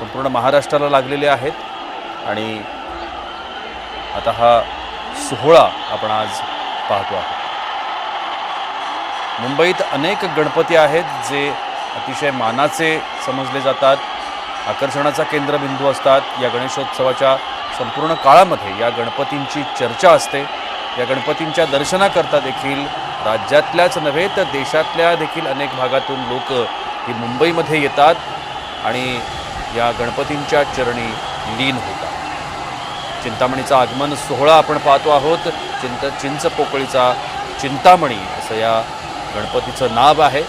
संपूर्ण महाराष्ट्राला लागलेले आहेत आणि आता हा सोहळा आपण आज पाहतो आहोत। मुंबईत अनेक गणपती आहेत जे अतिशय मानाचे समजले जातात, आकर्षणाचा केंद्रबिंदू असतात। या गणेशोत्सवाच्या संपूर्ण काळामध्ये या गणपतींची चर्चा असते। या गणपतींच्या दर्शनाकरता देखील राज्यातल्याच नव्हे तर देशातल्या देखील अनेक भागातून लोक ही मुंबईमध्ये येतात आणि या गणपतींच्या चरणी लीन होतात। चिंतामणीचा आगमन सोहळा आपण पाहतो आहोत। चिंचपोकळीचा चिंतामणी असं या गणपतीचं नाव आहे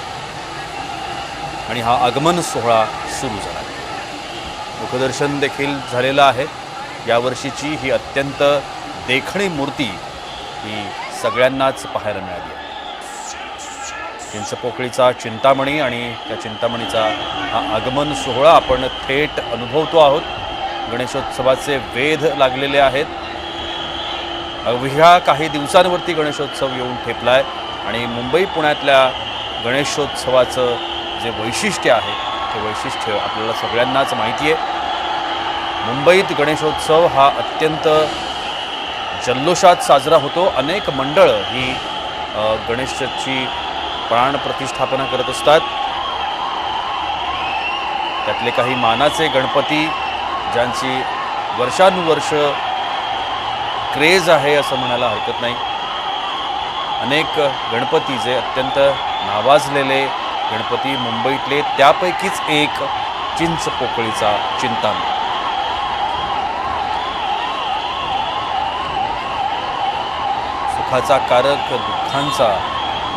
आणि हा आगमन सोहळा सुरू झाला आहे। मुखदर्शन देखील झालेलं आहे। यावर्षीची ही अत्यंत देखणी मूर्ती ही सगळ्यांनाच पाहायला मिळाली आहे। चिंचपोकळीचा चिंतामणी आणि त्या चिंतामणीचा हा आगमन सोहळा आपण थेट अनुभवतो आहोत। गणेशोत्सवाचे वेध लागलेले आहेत। अवघ्या काही दिवसांवरती गणेशोत्सव येऊन ठेपलाय आणि मुंबई पुण्यातल्या गणेशोत्सवाचं जे वैशिष्ट्य आहे ते वैशिष्ट्य आपल्याला सगळ्यांनाच माहिती आहे। मुंबईत गणेशोत्सव हा अत्यंत जल्लोषात साजरा होतो। अनेक मंडळं ही गणेशाची प्राणप्रतिष्ठापना करत असतात। त्यातले काही मानाचे गणपती ज्यांची वर्षानुवर्ष क्रेज आहे असं म्हणायला हरकत नाही। अनेक गणपती जे अत्यंत नावाजलेले गणपती मुंबईतले, त्यापैकीच एक चिंचपोकळीचा चिंतामणी। सुखाचा कारक, दुःखांचा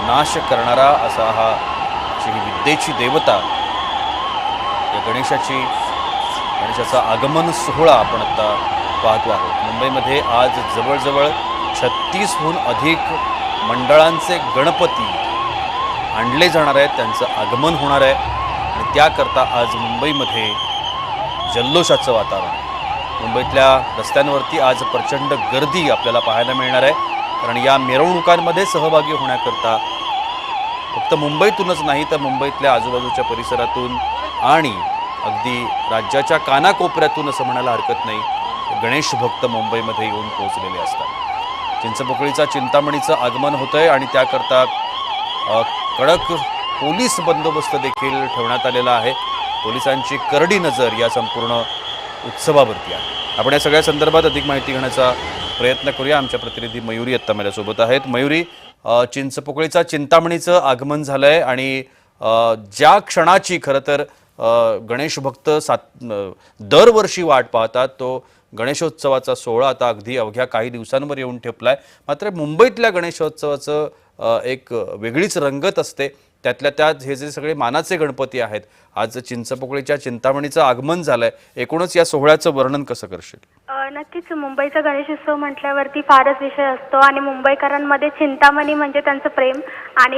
नाश करणारा असा हा ही विद्येची देवता या गणेशाचा आगमन सोहळा आपण आता पाहतो आहोत। मुंबईमध्ये आज जवळजवळ 36हून अधिक मंडळांचे गणपती आणले जाणार आहेत, त्यांचं आगमन होणार आहे आणि त्याकरता आज मुंबईमध्ये जल्लोषाचं वातावरण आहे। मुंबईतल्या रस्त्यांवरती आज प्रचंड गर्दी आपल्याला पाहायला मिळणार आहे, कारण या मिरवणुकांमध्ये सहभागी होण्याकरता फक्त मुंबईतूनच नाही तर मुंबईतल्या आजूबाजूच्या परिसरातून आणि अगदी राज्याच्या कानाकोपऱ्यातून असं म्हणायला हरकत नाही, गणेश भक्त मुंबईमध्ये येऊन पोहोचलेले असतात। चिंचपोकळीचा चिंतामणीचं आगमन होतंय आणि त्याकरता कडक पोलीस बंदोबस्त देखील ठेवण्यात आलेला आहे। पोलिसांची करडी नजर या संपूर्ण उत्सवावरती आहे। आपण या सगळ्या संदर्भात अधिक माहिती घेण्याचा प्रयत्न करूया। आमच्या प्रतिनिधी मयुरी आत्ता माझ्यासोबत आहेत। मयुरी, चिंचपोकळीचा चिंतामणीचं आगमन झालंय आणि ज्या क्षणाची खरं तर गणेश भक्त दरवर्षी वाट पाहतात, तो गणेशोत्सवाचा सोहळा आता अगदी अवघ्या काही दिवसांवर येऊन ठेपलाय। मात्र मुंबईतल्या गणेशोत्सवाचं एक वेगळीच रंगत असते। त्यातल्या त्यात हे जे सगळे मानाचे गणपती आहेत, आज चिंचपोकळीच्या चिंतामणीचं आगमन झालंय, एकूणच या सोहळ्याचं वर्णन कसं करशील? नक्कीच मुंबईचा गणेशोत्सव म्हटल्यावरती फारच विषय असतो आणि मुंबईकरांमध्ये चिंतामणी म्हणजे त्यांचं प्रेम आणि